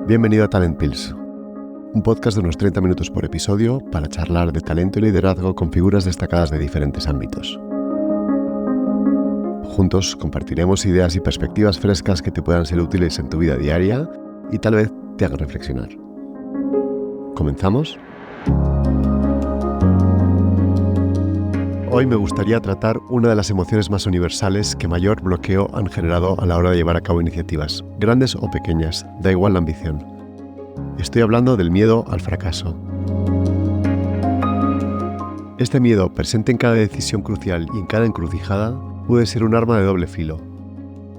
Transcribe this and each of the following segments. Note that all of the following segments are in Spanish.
Bienvenido a Talent Pills, un podcast de unos 30 minutos por episodio para charlar de talento y liderazgo con figuras destacadas de diferentes ámbitos. Juntos compartiremos ideas y perspectivas frescas que te puedan ser útiles en tu vida diaria y tal vez te hagan reflexionar. ¿Comenzamos? Hoy me gustaría tratar una de las emociones más universales que mayor bloqueo han generado a la hora de llevar a cabo iniciativas, grandes o pequeñas, da igual la ambición. Estoy hablando del miedo al fracaso. Este miedo, presente en cada decisión crucial y en cada encrucijada, puede ser un arma de doble filo.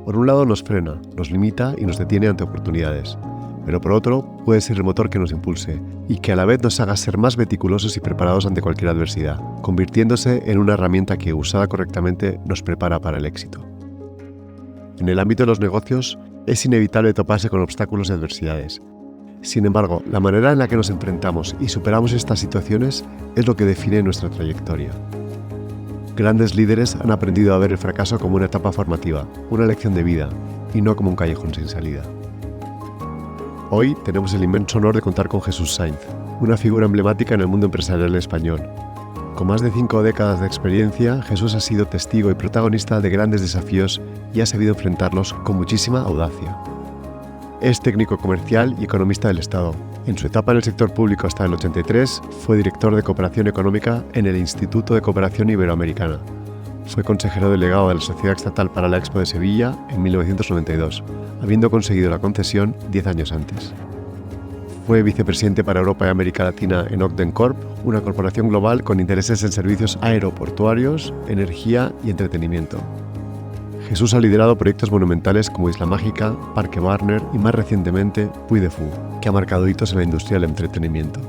Por un lado nos frena, nos limita y nos detiene ante oportunidades, pero por otro puede ser el motor que nos impulse y que a la vez nos haga ser más meticulosos y preparados ante cualquier adversidad, convirtiéndose en una herramienta que, usada correctamente, nos prepara para el éxito. En el ámbito de los negocios, es inevitable toparse con obstáculos y adversidades. Sin embargo, la manera en la que nos enfrentamos y superamos estas situaciones es lo que define nuestra trayectoria. Grandes líderes han aprendido a ver el fracaso como una etapa formativa, una lección de vida, y no como un callejón sin salida. Hoy tenemos el inmenso honor de contar con Jesús Sainz, una figura emblemática en el mundo empresarial español. Con más de 5 décadas de experiencia, Jesús ha sido testigo y protagonista de grandes desafíos y ha sabido enfrentarlos con muchísima audacia. Es técnico comercial y economista del Estado. En su etapa en el sector público hasta el 83, fue director de Cooperación Económica en el Instituto de Cooperación Iberoamericana. Fue consejero delegado de la Sociedad Estatal para la Expo de Sevilla en 1992, habiendo conseguido la concesión 10 años antes. Fue vicepresidente para Europa y América Latina en Ogden Corp, una corporación global con intereses en servicios aeroportuarios, energía y entretenimiento. Jesús ha liderado proyectos monumentales como Isla Mágica, Parque Warner y más recientemente Puy de Fou, que ha marcado hitos en la industria del entretenimiento.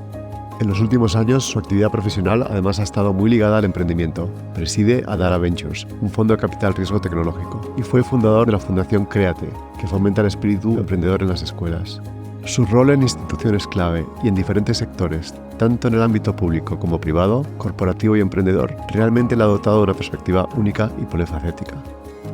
En los últimos años, su actividad profesional además ha estado muy ligada al emprendimiento. Preside Adara Ventures, un fondo de capital riesgo tecnológico, y fue fundador de la Fundación Créate, que fomenta el espíritu emprendedor en las escuelas. Su rol en instituciones clave y en diferentes sectores, tanto en el ámbito público como privado, corporativo y emprendedor, realmente le ha dotado de una perspectiva única y polifacética.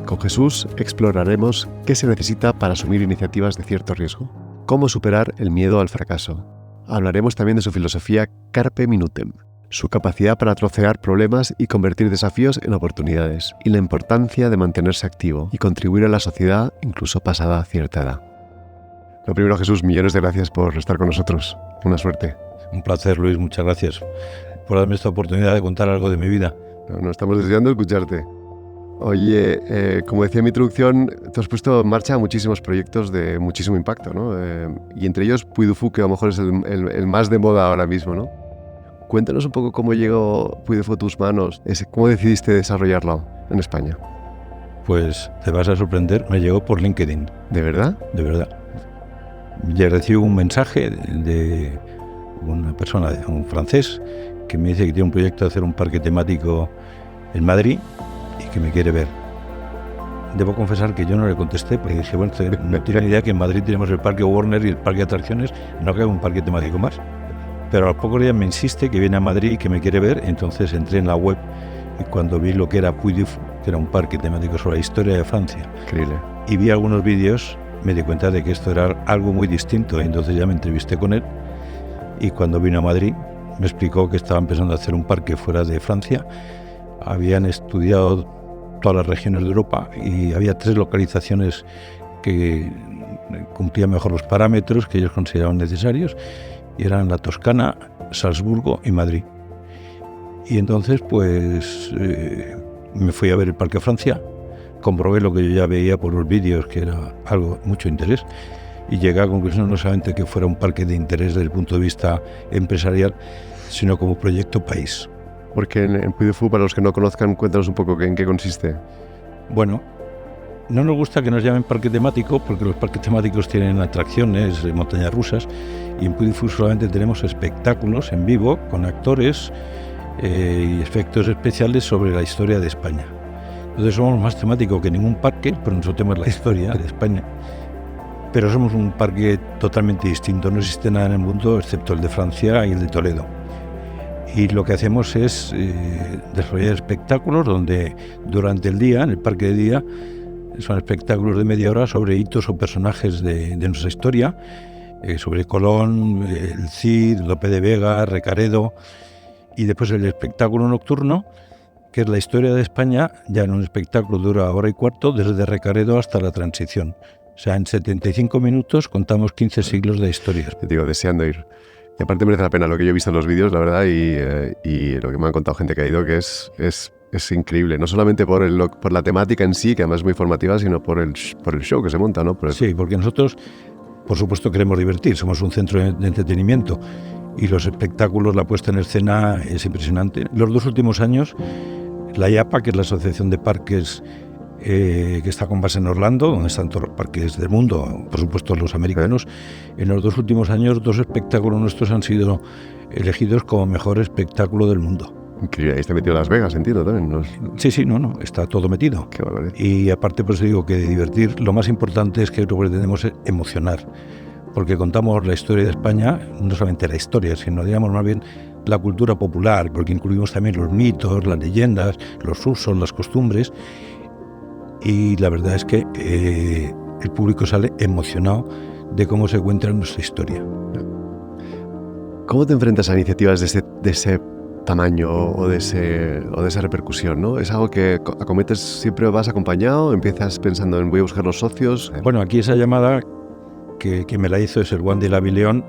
Con Jesús exploraremos qué se necesita para asumir iniciativas de cierto riesgo, cómo superar el miedo al fracaso. Hablaremos también de su filosofía Carpe Minutem, su capacidad para trocear problemas y convertir desafíos en oportunidades, y la importancia de mantenerse activo y contribuir a la sociedad incluso pasada cierta edad. Lo primero, Jesús, millones de gracias por estar con nosotros. Una suerte. Un placer, Luis, muchas gracias por darme esta oportunidad de contar algo de mi vida. Nos estamos deseando escucharte. Oye, como decía en mi introducción, te has puesto en marcha muchísimos proyectos de muchísimo impacto, ¿no? Y entre ellos Puy de Fou, que a lo mejor es el más de moda ahora mismo, ¿no? Cuéntanos un poco cómo llegó Puy de Fou a tus manos, cómo decidiste desarrollarlo en España. Pues te vas a sorprender, me llegó por LinkedIn. ¿De verdad? De verdad. Ya recibo un mensaje de una persona, un francés, que me dice que tiene un proyecto de hacer un parque temático en Madrid y que me quiere ver. Debo confesar que yo no le contesté porque dije, bueno, no tengo ni idea que en Madrid tenemos el parque Warner y el parque de atracciones, no que haga un parque temático más. Pero a los pocos días me insiste que viene a Madrid y que me quiere ver, entonces entré en la web y cuando vi lo que era Puy de Fou, que era un parque temático sobre la historia de Francia, increíble, y vi algunos vídeos, me di cuenta de que esto era algo muy distinto, entonces ya me entrevisté con él y cuando vino a Madrid me explicó que estaba empezando a hacer un parque fuera de Francia. Habían estudiado todas las regiones de Europa y había 3 localizaciones que cumplían mejor los parámetros que ellos consideraban necesarios y eran la Toscana, Salzburgo y Madrid. Y entonces pues me fui a ver el Parque Francia, comprobé lo que yo ya veía por los vídeos, que era algo de mucho interés, y llegué a la conclusión no solamente que fuera un parque de interés desde el punto de vista empresarial, sino como proyecto país. Porque en Puy de Fou, para los que no conozcan, cuéntanos un poco en qué consiste. Bueno, no nos gusta que nos llamen parque temático porque los parques temáticos tienen atracciones, montañas rusas, y en Puy de Fou solamente tenemos espectáculos en vivo con actores y efectos especiales sobre la historia de España. Entonces somos más temáticos que ningún parque, pero nuestro tema es la historia de España. Pero somos un parque totalmente distinto, no existe nada en el mundo excepto el de Francia y el de Toledo. Y lo que hacemos es desarrollar espectáculos donde durante el día, en el parque de día, son espectáculos de media hora sobre hitos o personajes de nuestra historia sobre Colón, el Cid, Lope de Vega, Recaredo, y después el espectáculo nocturno, que es la historia de España, ya en un espectáculo dura 1:15, desde Recaredo hasta la Transición. O sea, en 75 minutos contamos 15 siglos de historia. Te digo, deseando ir. Y aparte merece la pena lo que yo he visto en los vídeos, la verdad, y lo que me han contado gente que ha ido, que es increíble. No solamente por la temática en sí, que además es muy formativa, sino por el show que se monta, ¿no? Sí, porque nosotros, por supuesto, queremos divertir. Somos un centro de entretenimiento y los espectáculos, la puesta en escena es impresionante. Los 2 últimos años, la IAPA, que es la Asociación de Parques que está con base en Orlando, donde están todos los parques del mundo, por supuesto los americanos, en los 2 últimos años 2 espectáculos nuestros han sido elegidos como mejor espectáculo del mundo. Increíble, ahí está metido Las Vegas, entiendo también, ¿no? Sí, no, está todo metido. Qué barbaridad. Y aparte, pues digo que de divertir, lo más importante es que lo que tenemos es emocionar, porque contamos la historia de España, no solamente la historia, sino digamos más bien la cultura popular, porque incluimos también los mitos, las leyendas, los usos, las costumbres. Y la verdad es que el público sale emocionado de cómo se cuenta nuestra historia. ¿Cómo te enfrentas a iniciativas de ese tamaño o de esa repercusión, ¿no? ¿Es algo que acometes, siempre vas acompañado, empiezas pensando en voy a buscar los socios? Bueno, aquí esa llamada que me la hizo es el Juan de la Vileón,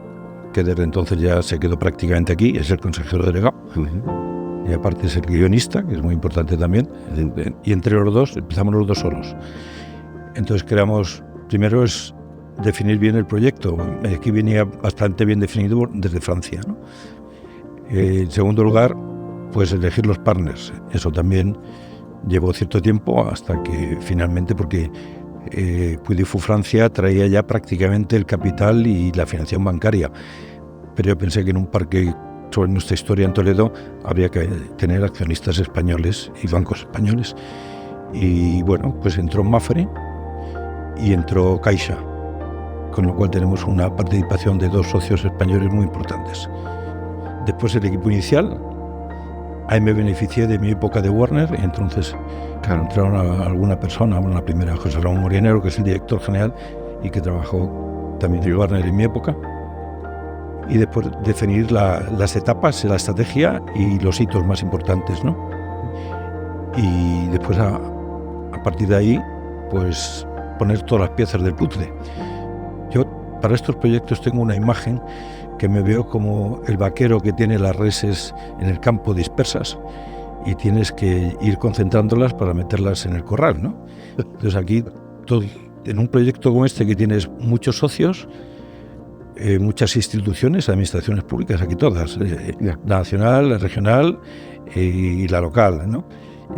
que desde entonces ya se quedó prácticamente aquí, es el consejero delegado. Uh-huh. Y aparte es el guionista, que es muy importante también, y entre los dos empezamos los dos solos. Entonces creamos, primero es definir bien el proyecto, aquí venía bastante bien definido desde Francia, ¿no? En segundo lugar, pues elegir los partners, eso también llevó cierto tiempo hasta que finalmente, porque Puy du Fou Francia traía ya prácticamente el capital y la financiación bancaria, pero yo pensé que en un parque sobre nuestra historia en Toledo habría que tener accionistas españoles y bancos españoles. Y bueno, pues entró Mapfre y entró Caixa, con lo cual tenemos una participación de 2 socios españoles muy importantes. Después el equipo inicial, ahí me beneficié de mi época de Warner, entonces entraron alguna persona, la primera José Ramón Morinero, que es el director general y que trabajó también en Warner en mi época. Y después definir las etapas, la estrategia y los hitos más importantes, ¿no? Y después a partir de ahí, pues poner todas las piezas del puzzle. Yo para estos proyectos tengo una imagen que me veo como el vaquero que tiene las reses en el campo dispersas y tienes que ir concentrándolas para meterlas en el corral, ¿no? Entonces aquí, en un proyecto como este que tienes muchos socios, muchas instituciones, administraciones públicas, aquí todas, la nacional, la regional y la local, ¿no?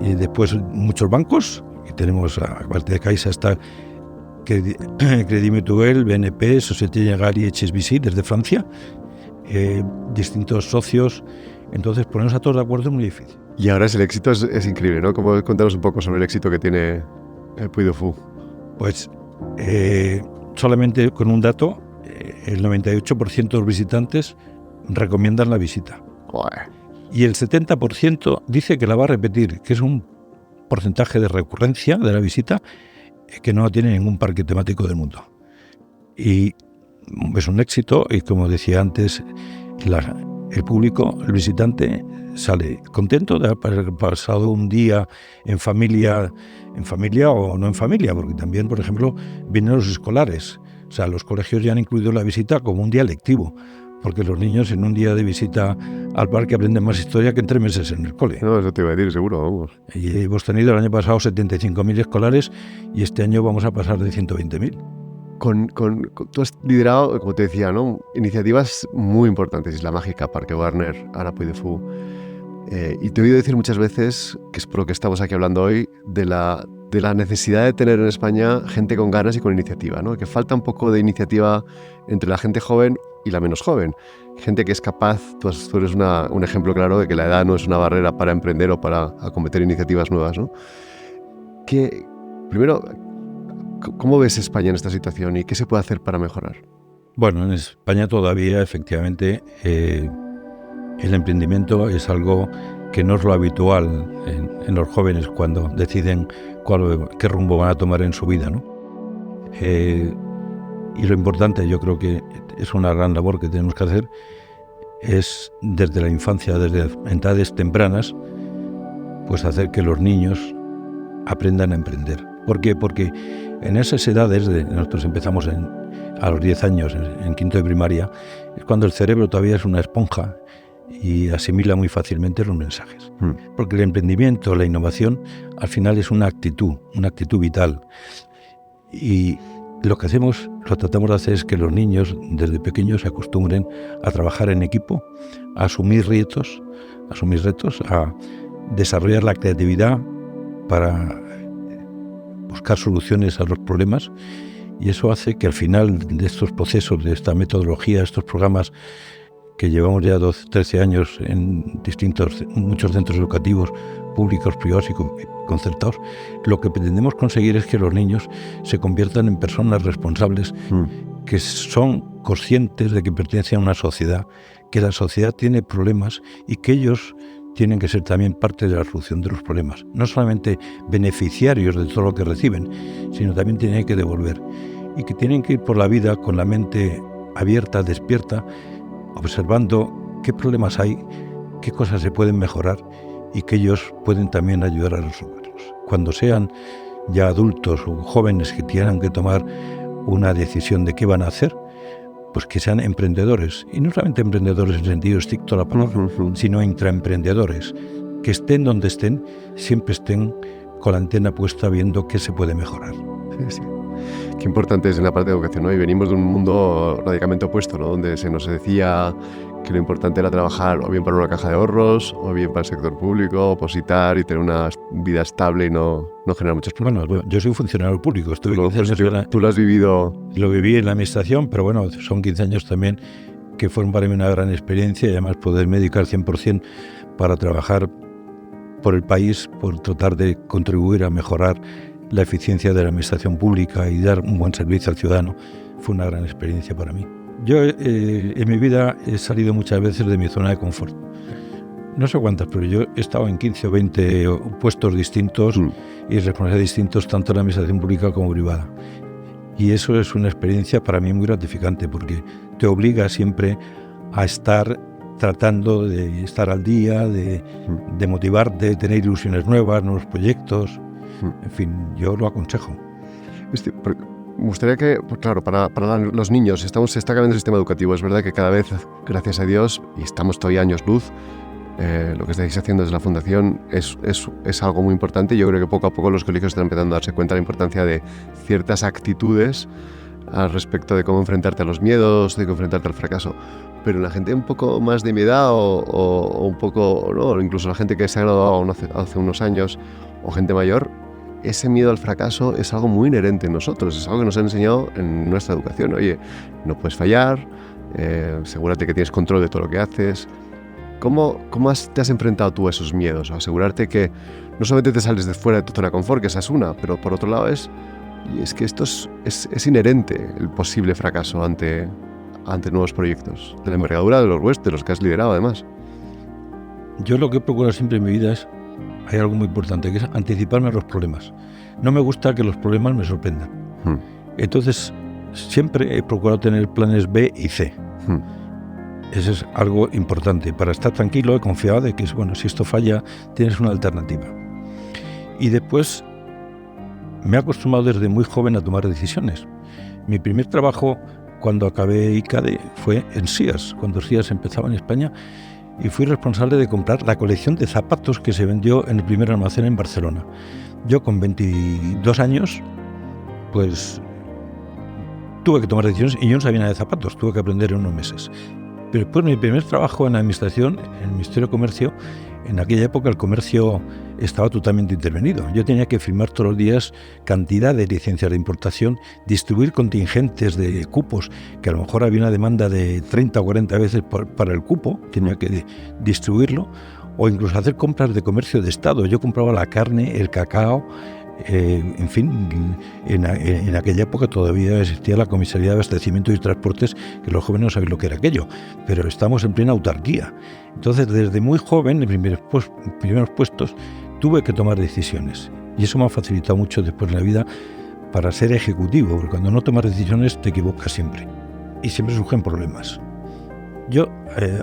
Y después muchos bancos, y tenemos, aparte de Caixa, está Crédit Mutuel, BNP, Société Générale y HSBC desde Francia, distintos socios. Entonces ponernos a todos de acuerdo es muy difícil. Y ahora el éxito es increíble, ¿no? ¿Cómo contaros un poco sobre el éxito que tiene el Puy du Fou? Pues solamente con un dato, el 98% de los visitantes recomiendan la visita. Joder. Y el 70% dice que la va a repetir, que es un porcentaje de recurrencia de la visita que no tiene ningún parque temático del mundo. Y es un éxito y, como decía antes, el público, el visitante, sale contento de haber pasado un día en familia o no en familia, porque también, por ejemplo, vienen los escolares. O sea, los colegios ya han incluido la visita como un día lectivo, porque los niños en un día de visita al parque aprenden más historia que en 3 meses en el cole. No, eso te iba a decir, seguro, vamos. Y hemos tenido el año pasado 75.000 escolares y este año vamos a pasar de 120.000. Tú has liderado, como te decía, ¿no? Iniciativas muy importantes, Isla Mágica, Parque Warner, ahora Puy du Fou. Y te he oído decir muchas veces, que es por lo que estamos aquí hablando hoy, de la necesidad de tener en España gente con ganas y con iniciativa, ¿no? Que falta un poco de iniciativa entre la gente joven y la menos joven. Gente que es capaz, tú eres un ejemplo claro de que la edad no es una barrera para emprender o para acometer iniciativas nuevas, ¿no? Primero, ¿cómo ves España en esta situación y qué se puede hacer para mejorar? Bueno, en España todavía, efectivamente, el emprendimiento es algo que no es lo habitual en los jóvenes cuando deciden qué rumbo van a tomar en su vida, ¿no? Y lo importante, yo creo que es una gran labor que tenemos que hacer, es desde la infancia, desde edades tempranas, pues hacer que los niños aprendan a emprender. ¿Por qué? Porque en esas edades, nosotros empezamos a los 10 años, en quinto de primaria, es cuando el cerebro todavía es una esponja y asimila muy fácilmente los mensajes. Porque el emprendimiento, la innovación, al final es una actitud vital. Y lo que hacemos, lo tratamos de hacer es que los niños desde pequeños se acostumbren a trabajar en equipo, a asumir retos, a desarrollar la creatividad para buscar soluciones a los problemas, y eso hace que al final de estos procesos, de esta metodología, estos programas que llevamos ya 12, 13 años en muchos centros educativos, públicos, privados y concertados, lo que pretendemos conseguir es que los niños se conviertan en personas responsables, que son conscientes de que pertenecen a una sociedad, que la sociedad tiene problemas y que ellos tienen que ser también parte de la solución de los problemas. No solamente beneficiarios de todo lo que reciben, sino también tienen que devolver. Y que tienen que ir por la vida con la mente abierta, despierta, observando qué problemas hay, qué cosas se pueden mejorar y que ellos pueden también ayudar a resolverlos. Cuando sean ya adultos o jóvenes que tengan que tomar una decisión de qué van a hacer, pues que sean emprendedores, y no solamente emprendedores en sentido estricto de la palabra, sino intraemprendedores, que estén donde estén, siempre estén con la antena puesta viendo qué se puede mejorar. Sí. Qué importante es en la parte de educación, ¿no? Y venimos de un mundo radicalmente opuesto, ¿no? Donde se nos decía que lo importante era trabajar o bien para una caja de ahorros, o bien para el sector público, opositar y tener una vida estable y no generar muchos problemas. Bueno, yo soy funcionario público, estuve 15 años tú lo has vivido. Lo viví en la administración, pero bueno, son 15 años también que fueron para mí una gran experiencia, y además poderme dedicar 100% para trabajar por el país, por tratar de contribuir a mejorar la eficiencia de la administración pública y dar un buen servicio al ciudadano, fue una gran experiencia para mí. Yo en mi vida he salido muchas veces de mi zona de confort. No sé cuántas, pero yo he estado en 15 o 20 puestos distintos y responsables distintos, tanto en la administración pública como privada. Y eso es una experiencia para mí muy gratificante, porque te obliga siempre a estar tratando de estar al día, de motivarte, de tener ilusiones nuevas, nuevos proyectos. En fin, yo lo aconsejo. Me gustaría que, pues claro, para los niños, se está cambiando el sistema educativo. Es verdad que cada vez, gracias a Dios, y estamos todavía años luz, lo que estáis haciendo desde la Fundación es algo muy importante. Yo creo que poco a poco los colegios están empezando a darse cuenta de la importancia de ciertas actitudes al respecto de cómo enfrentarte a los miedos, de cómo enfrentarte al fracaso. Pero la gente un poco más de mi edad o un poco, ¿no? Incluso la gente que se ha graduado hace unos años o gente mayor, ese miedo al fracaso es algo muy inherente en nosotros, es algo que nos han enseñado en nuestra educación. Oye, no puedes fallar, asegúrate que tienes control de todo lo que haces. ¿Cómo te has enfrentado tú a esos miedos? A asegurarte que no solamente te sales de fuera de tu zona de confort, que esa es una, pero por otro lado es que esto es inherente, el posible fracaso ante nuevos proyectos, de la envergadura de los que has liderado además. Yo lo que he procurado siempre en mi vida hay algo muy importante, que es anticiparme a los problemas. No me gusta que los problemas me sorprendan. Entonces, siempre he procurado tener planes B y C. Eso es algo importante, para estar tranquilo y confiado de que, bueno, si esto falla, tienes una alternativa. Y después, me he acostumbrado desde muy joven a tomar decisiones. Mi primer trabajo, cuando acabé ICADE, fue en Sears, cuando Sears empezaba en España, y fui responsable de comprar la colección de zapatos que se vendió en el primer almacén en Barcelona. Yo con 22 años, pues tuve que tomar decisiones y yo no sabía nada de zapatos, tuve que aprender en unos meses. Pero después mi primer trabajo en la administración, en el Ministerio de Comercio, en aquella época el comercio estaba totalmente intervenido. Yo tenía que firmar todos los días cantidad de licencias de importación, distribuir contingentes de cupos, que a lo mejor había una demanda de 30 o 40 veces para el cupo, tenía que distribuirlo, o incluso hacer compras de comercio de Estado. Yo compraba la carne, el cacao, en fin, en aquella época todavía existía la Comisaría de Abastecimiento y Transportes, que los jóvenes no sabían lo que era aquello, pero estamos en plena autarquía. Entonces, desde muy joven, en primeros puestos, tuve que tomar decisiones, y eso me ha facilitado mucho después en la vida para ser ejecutivo, porque cuando no tomas decisiones te equivocas siempre y siempre surgen problemas.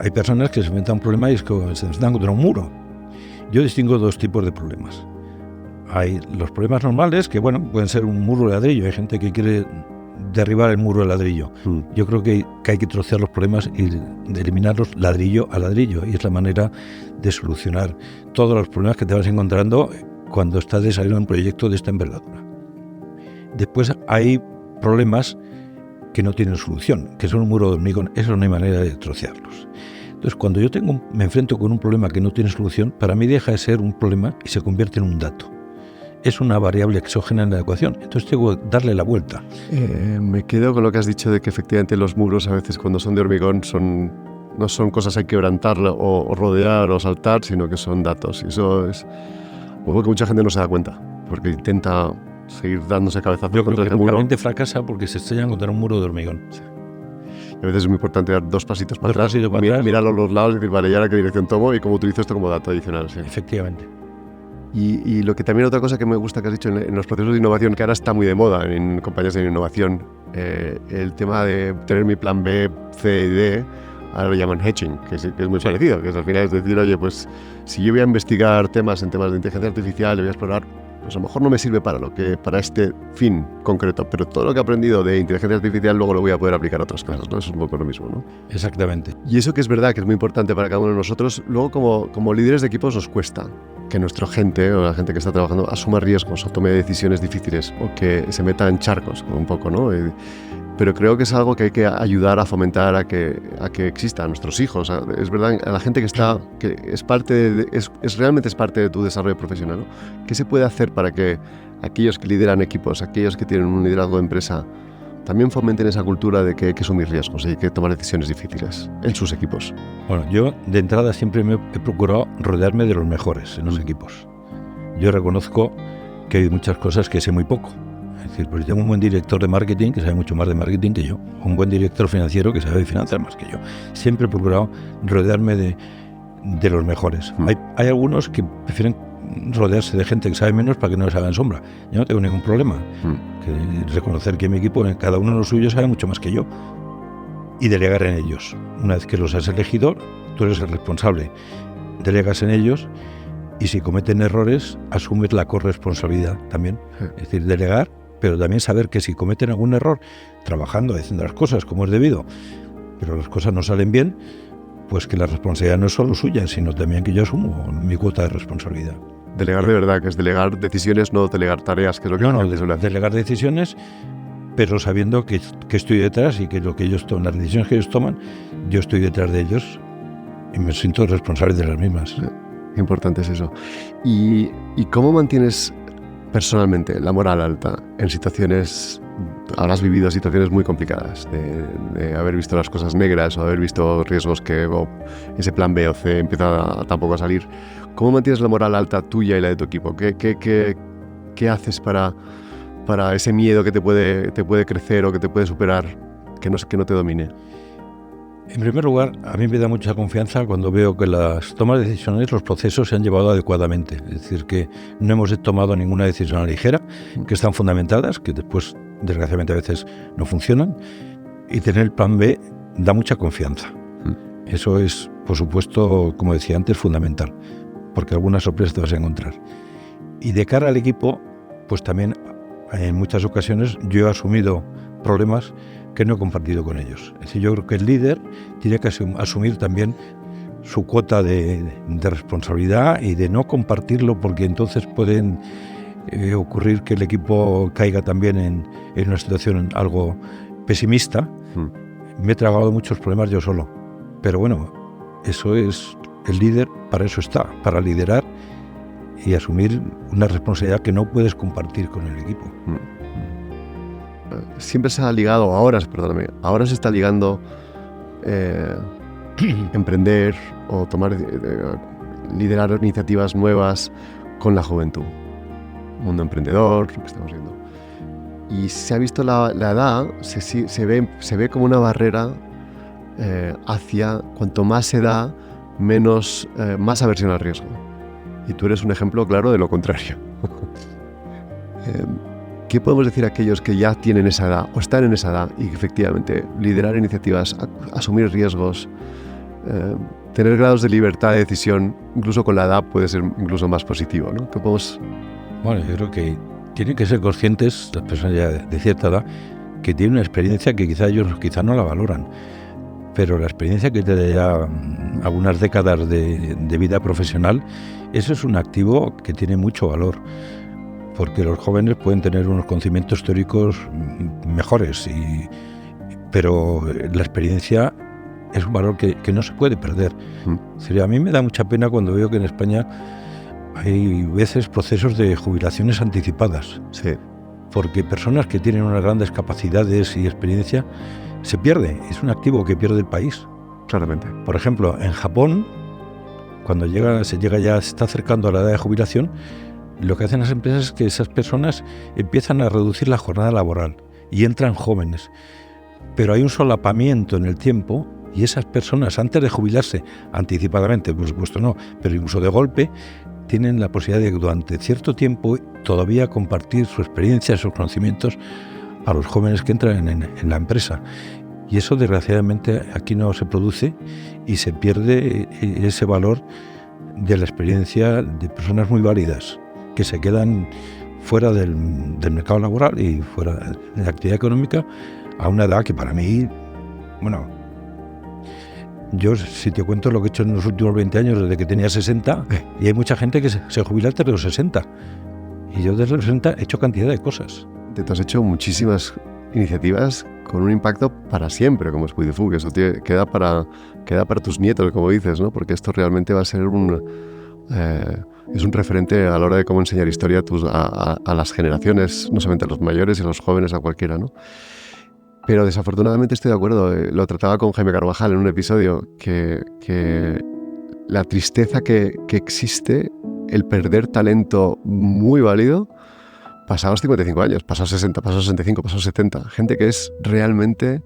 Hay personas que se enfrentan a un problema y es que se enfrentan contra un muro. Yo distingo dos tipos de problemas. Hay los problemas normales, que pueden ser un muro de ladrillo. Hay gente que quiere derribar el muro de ladrillo. Yo creo que hay que trocear los problemas y eliminarlos ladrillo a ladrillo. Y es la manera de solucionar todos los problemas que te vas encontrando cuando estás desarrollando un proyecto de esta envergadura. Después hay problemas que no tienen solución, que son un muro de hormigón. Eso no hay manera de trocearlos. Entonces, cuando yo me enfrento con un problema que no tiene solución, para mí deja de ser un problema y se convierte en un dato. Es una variable exógena en la ecuación. Entonces tengo que darle la vuelta. Me quedo con lo que has dicho de que efectivamente los muros a veces cuando son de hormigón no son cosas que quebrantar o rodear o saltar, sino que son datos. Y eso es algo que mucha gente no se da cuenta, porque intenta seguir dándose cabezazos contra el muro. La gente fracasa porque se estrellan contra un muro de hormigón. Sí. Y a veces es muy importante dar dos pasitos para atrás, atrás, mirarlo a los lados y decir, vale, ¿y ahora qué dirección tomo y cómo utilizo esto como dato adicional? Sí. Efectivamente. Y lo que también otra cosa que me gusta que has dicho en los procesos de innovación, que ahora está muy de moda en compañías de innovación, el tema de tener mi plan B, C y D, ahora lo llaman hedging, que es muy parecido, que es al final es decir, oye, pues si yo voy a investigar temas de inteligencia artificial, voy a explorar, pues a lo mejor no me sirve para este fin concreto, pero todo lo que he aprendido de inteligencia artificial luego lo voy a poder aplicar a otras cosas, ¿no? Eso es un poco lo mismo, ¿no? Exactamente. Y eso que es verdad que es muy importante para cada uno de nosotros, luego como líderes de equipos nos cuesta que nuestra gente o la gente que está trabajando asuma riesgos o tome decisiones difíciles o que se meta en charcos un poco, ¿no? Pero creo que es algo que hay que ayudar a fomentar a que exista a nuestros hijos. Es verdad, a la gente que realmente es parte de tu desarrollo profesional, ¿no? ¿Qué se puede hacer para que aquellos que lideran equipos, aquellos que tienen un liderazgo de empresa, también fomenten esa cultura de que hay que asumir riesgos y hay que tomar decisiones difíciles en sus equipos? Bueno, yo de entrada siempre me he procurado rodearme de los mejores en los equipos. Yo reconozco que hay muchas cosas que sé muy poco. Es decir, pues tengo un buen director de marketing que sabe mucho más de marketing que yo, un buen director financiero que sabe de finanzas más que yo. Siempre he procurado rodearme de los mejores. Hay algunos que prefieren rodearse de gente que sabe menos para que no les hagan sombra. Yo no tengo ningún problema. Que reconocer que mi equipo, cada uno de los suyos, sabe mucho más que yo y delegar en ellos. Una vez que los has elegido, tú eres el responsable. Delegas en ellos y si cometen errores, asumes la corresponsabilidad también. Es decir, delegar, pero también saber que si cometen algún error, trabajando, haciendo las cosas como es debido, pero las cosas no salen bien, pues que la responsabilidad no es solo suya, sino también que yo asumo mi cuota de responsabilidad. Delegar de verdad, que es delegar decisiones, no delegar tareas, que es lo que delegar decisiones, pero sabiendo que estoy detrás y que lo que ellos toman, las decisiones que ellos toman, yo estoy detrás de ellos y me siento responsable de las mismas. Sí, importante es eso. ¿Y cómo mantienes personalmente la moral alta en situaciones, habrás vivido situaciones muy complicadas, de haber visto las cosas negras o haber visto riesgos que ese plan B o C empieza tampoco a salir? ¿Cómo mantienes la moral alta tuya y la de tu equipo? ¿Qué haces para ese miedo que te puede crecer o que te puede superar, que no te domine? En primer lugar, a mí me da mucha confianza cuando veo que las tomas de decisiones, los procesos se han llevado adecuadamente. Es decir, que no hemos tomado ninguna decisión a la ligera, que están fundamentadas, que después, desgraciadamente, a veces no funcionan. Y tener el plan B da mucha confianza. Eso es, por supuesto, como decía antes, fundamental, porque algunas sorpresas te vas a encontrar. Y de cara al equipo, pues también en muchas ocasiones yo he asumido problemas que no he compartido con ellos. Es decir, yo creo que el líder tiene que asumir también su cuota de responsabilidad y de no compartirlo, porque entonces pueden ocurrir que el equipo caiga también en una situación algo pesimista. Me he tragado muchos problemas yo solo, pero bueno, eso es el líder, para eso está, para liderar y asumir una responsabilidad que no puedes compartir con el equipo. Siempre se ha ligado, ahora se está ligando emprender o liderar iniciativas nuevas con la juventud. Mundo emprendedor, lo que estamos viendo. Y se ha visto la edad, se ve como una barrera hacia cuanto más se da, más aversión al riesgo. Y tú eres un ejemplo claro de lo contrario. ¿qué podemos decir a aquellos que ya tienen esa edad o están en esa edad y que efectivamente liderar iniciativas, asumir riesgos, tener grados de libertad de decisión, incluso con la edad puede ser incluso más positivo, ¿no? ¿Qué podemos...? Bueno, yo creo que tienen que ser conscientes, las personas ya de cierta edad, que tienen una experiencia que ellos no la valoran, pero la experiencia que te da ya algunas décadas de vida profesional, eso es un activo que tiene mucho valor, porque los jóvenes pueden tener unos conocimientos teóricos mejores, pero la experiencia es un valor que no se puede perder. A mí me da mucha pena cuando veo que en España hay veces procesos de jubilaciones anticipadas. Sí. Porque personas que tienen unas grandes capacidades y experiencia se pierde. Es un activo que pierde el país. Claramente. Por ejemplo, en Japón, cuando se está acercando a la edad de jubilación, lo que hacen las empresas es que esas personas empiezan a reducir la jornada laboral y entran jóvenes. Pero hay un solapamiento en el tiempo y esas personas, antes de jubilarse anticipadamente, por supuesto no, pero incluso de golpe, tienen la posibilidad de durante cierto tiempo todavía compartir su experiencia, sus conocimientos a los jóvenes que entran en la empresa. Y eso desgraciadamente aquí no se produce y se pierde ese valor de la experiencia de personas muy válidas que se quedan fuera del mercado laboral y fuera de la actividad económica a una edad que para mí, bueno, yo si te cuento lo que he hecho en los últimos 20 años desde que tenía 60, y hay mucha gente que se jubila antes de los 60, y yo desde los 60 he hecho cantidad de cosas. Te has hecho muchísimas iniciativas con un impacto para siempre, como es Puidefu, que eso queda para tus nietos, como dices, ¿no? Porque esto realmente va a ser es un referente a la hora de cómo enseñar historia a las generaciones, no solamente a los mayores y a los jóvenes, a cualquiera, ¿no? Pero desafortunadamente estoy de acuerdo, lo trataba con Jaime Carvajal en un episodio, que la tristeza que existe, el perder talento muy válido, pasados 55 años, pasados 60, pasados 65, pasados 70, gente que es realmente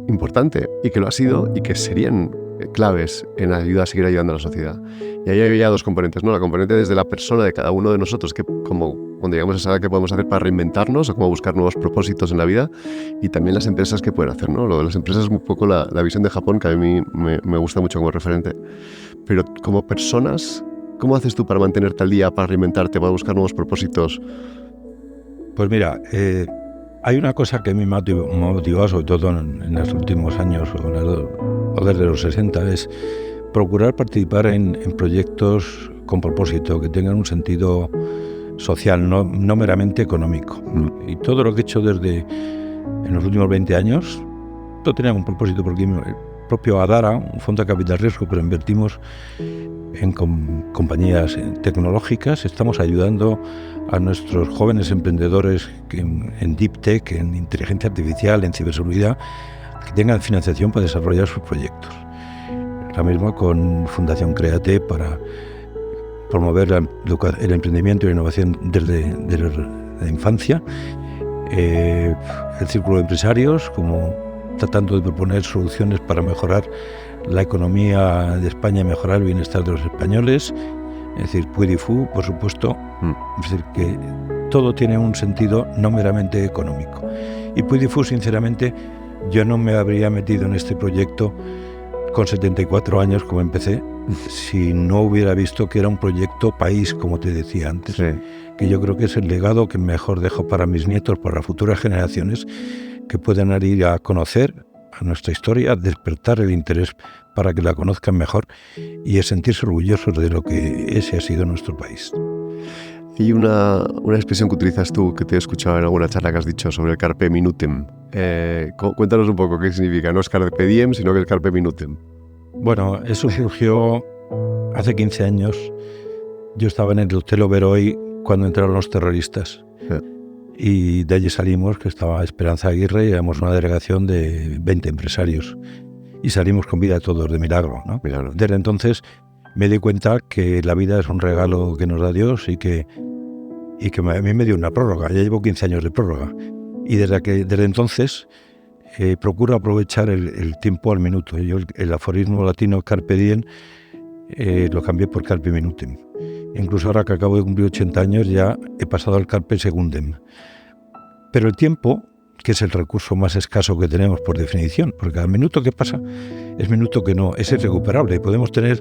importante y que lo ha sido y que serían claves en ayudar a seguir ayudando a la sociedad. Y ahí había dos componentes, ¿no? La componente desde la persona de cada uno de nosotros, que como cuando llegamos a esa edad, qué podemos hacer para reinventarnos o cómo buscar nuevos propósitos en la vida, y también las empresas que pueden hacer, ¿no? Lo de las empresas es un poco la visión de Japón, que a mí me gusta mucho como referente. Pero como personas, ¿cómo haces tú para mantenerte al día, para reinventarte, para buscar nuevos propósitos? Pues mira, hay una cosa que a mí me ha motivado, sobre todo en los últimos años, o desde los 60, es procurar participar en proyectos con propósito, que tengan un sentido social, no meramente económico. Y todo lo que he hecho en los últimos 20 años, todo tenía un propósito, porque el propio Adara, un fondo de capital riesgo, pero invertimos en compañías tecnológicas, estamos ayudando a nuestros jóvenes emprendedores en Deep Tech, en inteligencia artificial, en ciberseguridad, que tengan financiación para desarrollar sus proyectos. La misma con Fundación Créate para promover el emprendimiento y la innovación desde la infancia. El Círculo de Empresarios, como tratando de proponer soluciones para mejorar la economía de España y mejorar el bienestar de los españoles. Es decir, Puidefu, por supuesto. Es decir, que todo tiene un sentido no meramente económico. Y Puidefu, sinceramente, yo no me habría metido en este proyecto con 74 años, como empecé, si no hubiera visto que era un proyecto país, como te decía antes. Sí. Que yo creo que es el legado que mejor dejo para mis nietos, para las futuras generaciones, que puedan ir a conocer a nuestra historia, despertar el interés para que la conozcan mejor y a sentirse orgullosos de lo que ese ha sido nuestro país. Y una expresión que utilizas tú, que te he escuchado en alguna charla que has dicho sobre el carpe minutem. Cuéntanos un poco qué significa. No es carpe diem, sino que es carpe minutem. Bueno, eso surgió hace 15 años. Yo estaba en el Hotel Oberoi cuando entraron los terroristas. Sí. Y de allí salimos, que estaba Esperanza Aguirre, y éramos una delegación de 20 empresarios. Y salimos con vida todos, de milagro, ¿no? Milagro. Desde entonces me di cuenta que la vida es un regalo que nos da Dios y que a mí me dio una prórroga. Ya llevo 15 años de prórroga. Y desde entonces procuro aprovechar el tiempo al minuto. Yo el aforismo latino carpe diem lo cambié por carpe minutem. Incluso ahora que acabo de cumplir 80 años ya he pasado al carpe secundem. Pero el tiempo, que es el recurso más escaso que tenemos por definición, porque cada minuto que pasa es minuto que no, es irrecuperable. Podemos tener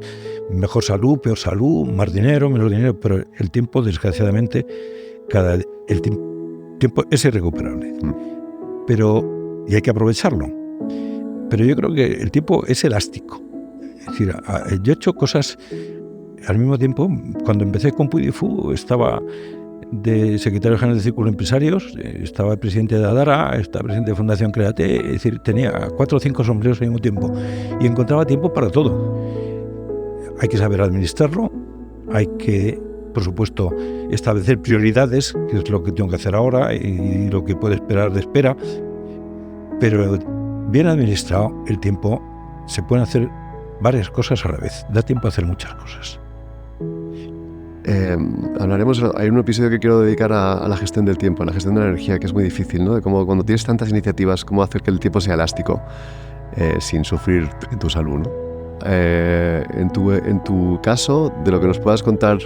mejor salud, peor salud, más dinero, menos dinero, pero el tiempo, desgraciadamente, el tiempo es irrecuperable. Y hay que aprovecharlo. Pero yo creo que el tiempo es elástico. Es decir, yo he hecho cosas al mismo tiempo. Cuando empecé con Puy Fu, estaba de secretario general del Círculo de Empresarios, estaba presidente de Adara, estaba presidente de Fundación Créate, es decir, tenía 4 o 5 sombreros al mismo tiempo y encontraba tiempo para todo. Hay que saber administrarlo, hay que, por supuesto, establecer prioridades, que es lo que tengo que hacer ahora y lo que puede esperar de espera, pero bien administrado el tiempo se pueden hacer varias cosas a la vez, da tiempo a hacer muchas cosas. Hay un episodio que quiero dedicar a la gestión del tiempo, a la gestión de la energía, que es muy difícil, ¿no? De cómo cuando tienes tantas iniciativas, cómo hacer que el tiempo sea elástico sin sufrir en tu salud, ¿no? En tu caso, de lo que nos puedas contar,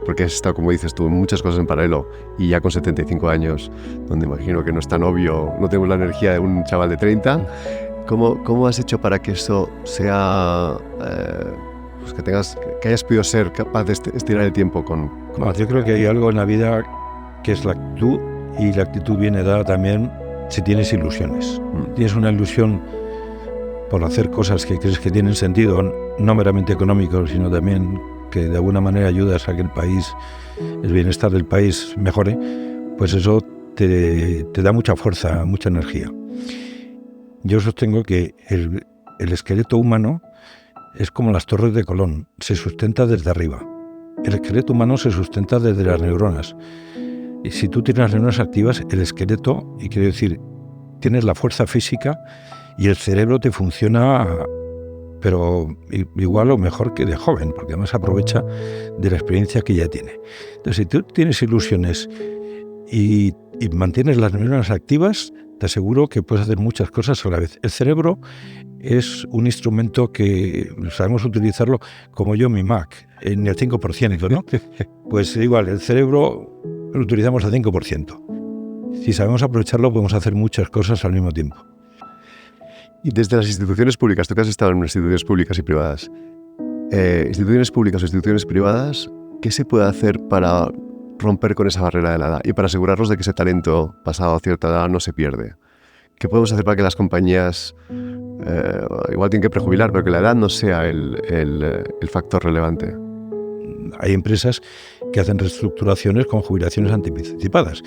porque has estado, como dices tú, en muchas cosas en paralelo y ya con 75 años, donde imagino que no es tan obvio, no tenemos la energía de un chaval de 30, ¿cómo has hecho para que eso sea... pues que hayas podido ser capaz de estirar el tiempo yo creo que hay algo en la vida que es la actitud, y la actitud viene dada también si tienes ilusiones. Tienes una ilusión por hacer cosas que crees que tienen sentido, no meramente económico, sino también que de alguna manera ayudas a que el bienestar del país mejore, pues eso te da mucha fuerza, mucha energía. Yo sostengo que el esqueleto humano es como las torres de Colón, se sustenta desde arriba. El esqueleto humano se sustenta desde las neuronas. Y si tú tienes las neuronas activas, el esqueleto, y quiero decir, tienes la fuerza física y el cerebro te funciona, pero igual o mejor que de joven, porque además aprovecha de la experiencia que ya tiene. Entonces, si tú tienes ilusiones y mantienes las neuronas activas, te aseguro que puedes hacer muchas cosas a la vez. El cerebro es un instrumento que sabemos utilizarlo, como yo mi Mac, en el 5%, ¿no? Pues igual, el cerebro lo utilizamos al 5%. Si sabemos aprovecharlo, podemos hacer muchas cosas al mismo tiempo. Y desde las instituciones públicas, tú que has estado en instituciones públicas y privadas, instituciones públicas o instituciones privadas, ¿qué se puede hacer para romper con esa barrera de la edad y para asegurarnos de que ese talento pasado a cierta edad no se pierde? ¿Qué podemos hacer para que las compañías, igual tienen que prejubilar, pero que la edad no sea el factor relevante? Hay empresas que hacen reestructuraciones con jubilaciones anticipadas.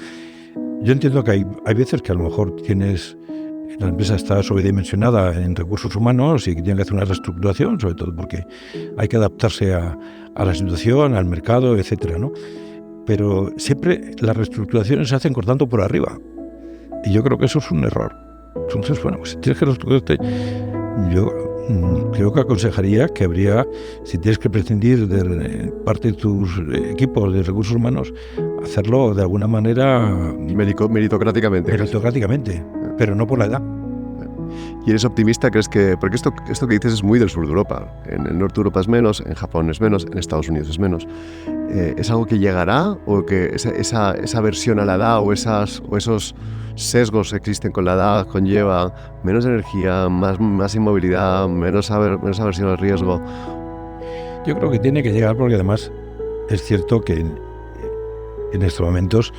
Yo entiendo que hay veces que a lo mejor la empresa está sobredimensionada en recursos humanos y que tiene que hacer una reestructuración, sobre todo porque hay que adaptarse a la situación, al mercado, etcétera, ¿no? Pero siempre las reestructuraciones se hacen cortando por arriba. Y yo creo que eso es un error. Entonces, bueno, pues si tienes que reestructurarte, yo creo que aconsejaría que si tienes que prescindir de parte de tus equipos de recursos humanos, hacerlo de alguna manera... Meritocráticamente. Meritocráticamente, pero no por la edad. ¿Y eres optimista? ¿Crees que...? Porque esto que dices es muy del sur de Europa. En el norte de Europa es menos, en Japón es menos, en Estados Unidos es menos. ¿Es algo que llegará o que esa aversión a la edad o esos sesgos que existen con la edad conlleva menos energía, más inmovilidad, menos aversión al riesgo? Yo creo que tiene que llegar porque además es cierto que en estos momentos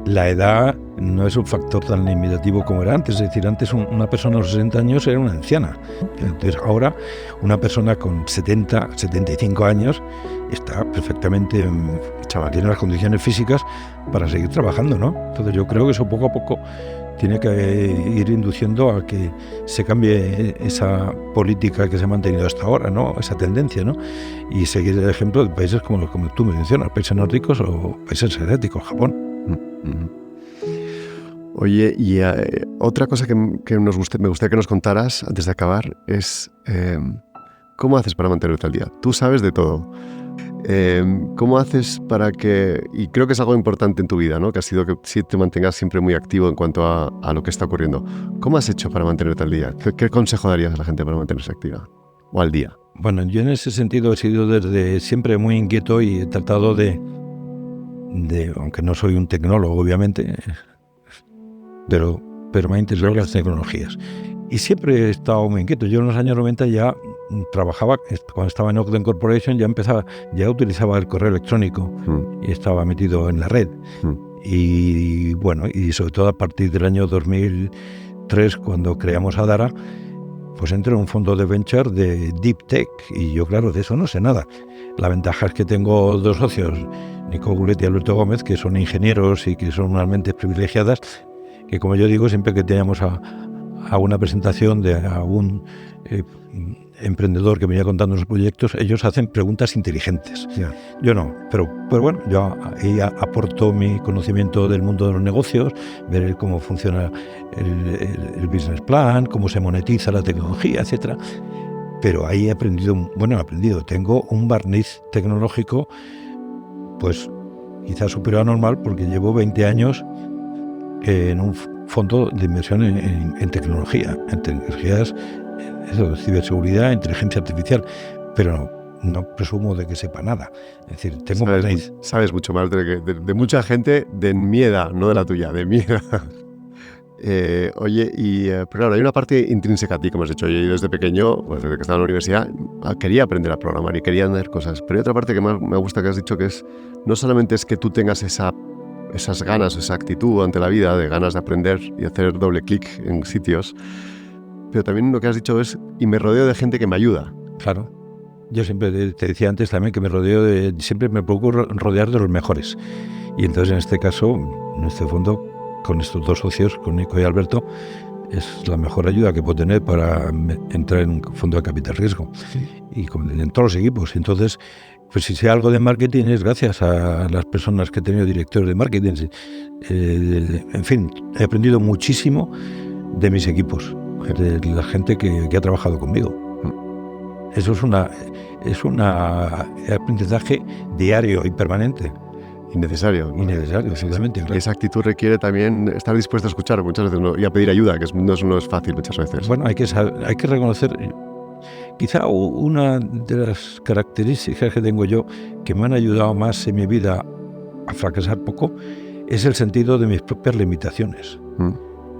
la edad no es un factor tan limitativo como era antes. Es decir, antes una persona a los 60 años era una anciana. Entonces ahora una persona con 70, 75 años está perfectamente, tiene las condiciones físicas para seguir trabajando, ¿no? Entonces yo creo que eso poco a poco tiene que ir induciendo a que se cambie esa política que se ha mantenido hasta ahora, ¿no? Esa tendencia, ¿no? Y seguir el ejemplo de países como tú me mencionas, países nórdicos o países asiáticos, Japón. Oye, y otra cosa que me gustaría que nos contaras antes de acabar es ¿cómo haces para mantenerte al día? Tú sabes de todo. ¿Cómo haces para que, y creo que es algo importante en tu vida, ¿no? Que ha sido que sí te mantengas siempre muy activo en cuanto a lo que está ocurriendo? ¿Cómo has hecho para mantenerte al día? ¿Qué consejo darías a la gente para mantenerse activa o al día? Bueno, yo en ese sentido he sido desde siempre muy inquieto y he tratado de aunque no soy un tecnólogo, obviamente, pero me ha interesado las tecnologías. Y siempre he estado muy inquieto. Yo en los años 90 ya trabajaba, cuando estaba en Ogden Corporation, ya utilizaba el correo electrónico y estaba metido en la red. Y bueno, y sobre todo a partir del año 2003, cuando creamos Adara, pues entré en un fondo de venture de Deep Tech, y yo, claro, de eso no sé nada. La ventaja es que tengo dos socios, Nico Gulet y Alberto Gómez, que son ingenieros y que son unas mentes privilegiadas, que, como yo digo, siempre que teníamos a una presentación de algún emprendedor que venía contando sus proyectos, ellos hacen preguntas inteligentes. Yeah. Yo no, pero bueno, yo ahí aporto mi conocimiento del mundo de los negocios, ver cómo funciona el business plan, cómo se monetiza la tecnología, etcétera. Pero ahí he aprendido, tengo un barniz tecnológico, pues quizás superior a normal, porque llevo 20 años en un fondo de inversión en tecnología, ciberseguridad, inteligencia artificial, pero no presumo de que sepa nada. Es decir, tengo sabes mucho más de mucha gente, de mi edad, no de la tuya, de mi edad. Oye, pero claro, hay una parte intrínseca a ti, como has dicho. Yo desde pequeño, pues desde que estaba en la universidad, quería aprender a programar y quería hacer cosas. Pero hay otra parte que más me gusta que has dicho, que es, no solamente es que tú tengas esas ganas, esa actitud ante la vida, de ganas de aprender y hacer doble clic en sitios, pero también lo que has dicho es, y me rodeo de gente que me ayuda. Claro. Yo siempre te decía antes también que siempre me procuro rodear de los mejores. Y entonces, en este caso, en este fondo, con estos dos socios, con Nico y Alberto, es la mejor ayuda que puedo tener para entrar en un fondo de capital riesgo. Sí. Y en todos los equipos. Entonces, pues si sé algo de marketing es gracias a las personas que he tenido directores de marketing. En fin, he aprendido muchísimo de mis equipos, de la gente que ha trabajado conmigo. Eso es un aprendizaje diario y permanente. Innecesario, exactamente. Claro. Esa actitud requiere también estar dispuesto a escuchar muchas veces, ¿no? Y a pedir ayuda, que no es fácil muchas veces. Bueno, hay que reconocer, quizá una de las características que tengo yo que me han ayudado más en mi vida a fracasar poco, es el sentido de mis propias limitaciones.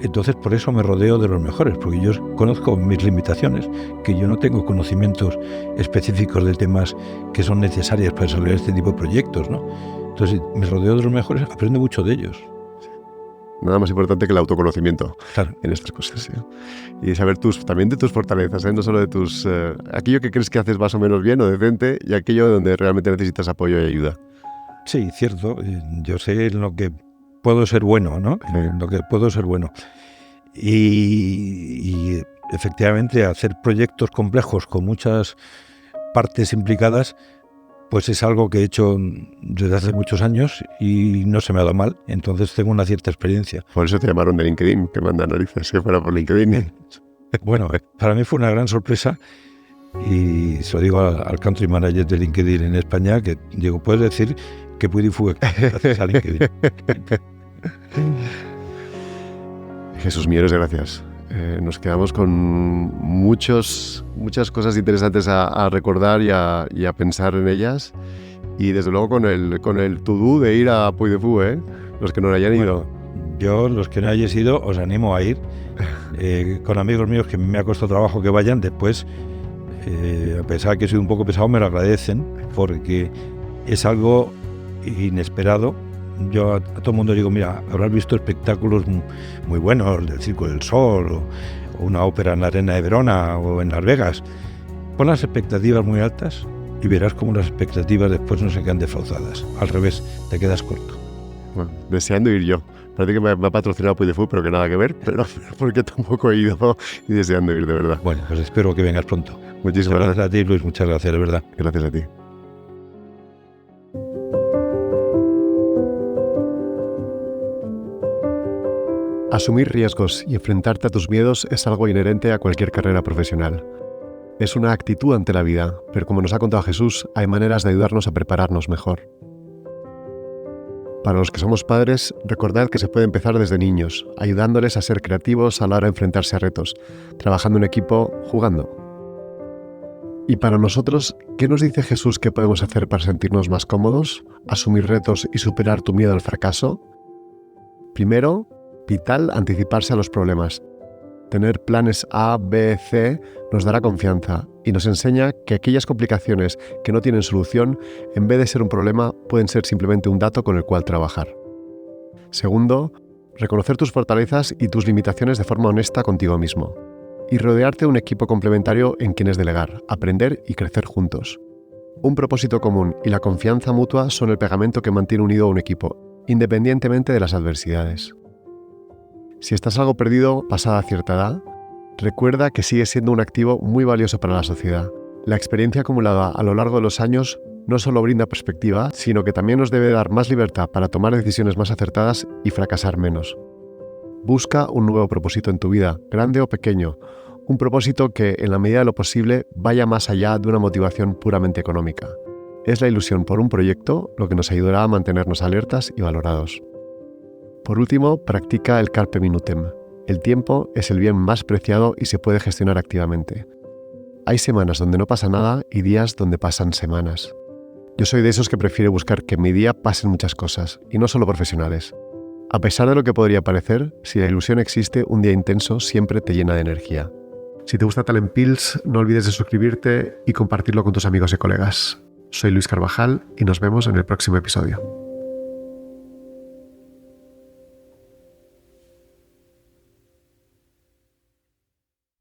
Entonces, por eso me rodeo de los mejores, porque yo conozco mis limitaciones, que yo no tengo conocimientos específicos de temas que son necesarios para desarrollar este tipo de proyectos, ¿no? Entonces, me rodeo de los mejores, aprendo mucho de ellos. Nada más importante que el autoconocimiento, claro, en estas cosas. ¿Sí? Y saber también de tus fortalezas, no solo de aquello que crees que haces más o menos bien o decente, y aquello donde realmente necesitas apoyo y ayuda. Sí, cierto. Yo sé en lo que puedo ser bueno, ¿no? Sí. En lo que puedo ser bueno. Y efectivamente, hacer proyectos complejos con muchas partes implicadas, pues es algo que he hecho desde hace muchos años y no se me ha dado mal. Entonces tengo una cierta experiencia. Por eso te llamaron de LinkedIn, que manda narices, que fuera por LinkedIn. Bueno, para mí fue una gran sorpresa, y se lo digo al country manager de LinkedIn en España, que digo, puedes decir que Puidi fue gracias a LinkedIn. Jesús, millones de gracias. Nos quedamos con muchas cosas interesantes a recordar y a pensar en ellas, y desde luego con el to-do de ir a Puy de Fou, los que no hayan ido. Yo, los que no hayáis ido, os animo a ir. Con amigos míos que me ha costado trabajo que vayan, después, a pesar que soy un poco pesado, me lo agradecen, porque es algo inesperado. Yo a todo el mundo digo, mira, habrás visto espectáculos muy buenos del Circo del Sol, o una ópera en la Arena de Verona o en Las Vegas. Pon las expectativas muy altas y verás cómo las expectativas después no se quedan defraudadas. Al revés, te quedas corto. Bueno, deseando ir yo. Parece que me ha patrocinado Puy de Fou, pero que nada que ver, pero porque tampoco he ido, y deseando ir, de verdad. Bueno, pues espero que vengas pronto. Muchísimas gracias a ti, Luis, muchas gracias, de verdad. Gracias a ti. Asumir riesgos y enfrentarte a tus miedos es algo inherente a cualquier carrera profesional. Es una actitud ante la vida, pero como nos ha contado Jesús, hay maneras de ayudarnos a prepararnos mejor. Para los que somos padres, recordad que se puede empezar desde niños, ayudándoles a ser creativos a la hora de enfrentarse a retos, trabajando en equipo, jugando. Y para nosotros, ¿qué nos dice Jesús que podemos hacer para sentirnos más cómodos, asumir retos y superar tu miedo al fracaso? Primero, Vital anticiparse a los problemas. Tener planes A, B, C nos dará confianza y nos enseña que aquellas complicaciones que no tienen solución, en vez de ser un problema, pueden ser simplemente un dato con el cual trabajar. Segundo, reconocer tus fortalezas y tus limitaciones de forma honesta contigo mismo. Y rodearte de un equipo complementario en quienes delegar, aprender y crecer juntos. Un propósito común y la confianza mutua son el pegamento que mantiene unido a un equipo, independientemente de las adversidades. Si estás algo perdido pasada cierta edad, recuerda que sigues siendo un activo muy valioso para la sociedad. La experiencia acumulada a lo largo de los años no solo brinda perspectiva, sino que también nos debe dar más libertad para tomar decisiones más acertadas y fracasar menos. Busca un nuevo propósito en tu vida, grande o pequeño, un propósito que, en la medida de lo posible, vaya más allá de una motivación puramente económica. Es la ilusión por un proyecto lo que nos ayudará a mantenernos alertas y valorados. Por último, practica el Carpe Minutem. El tiempo es el bien más preciado y se puede gestionar activamente. Hay semanas donde no pasa nada y días donde pasan semanas. Yo soy de esos que prefiere buscar que en mi día pasen muchas cosas, y no solo profesionales. A pesar de lo que podría parecer, si la ilusión existe, un día intenso siempre te llena de energía. Si te gusta Talent Pills, no olvides de suscribirte y compartirlo con tus amigos y colegas. Soy Luis Carvajal y nos vemos en el próximo episodio.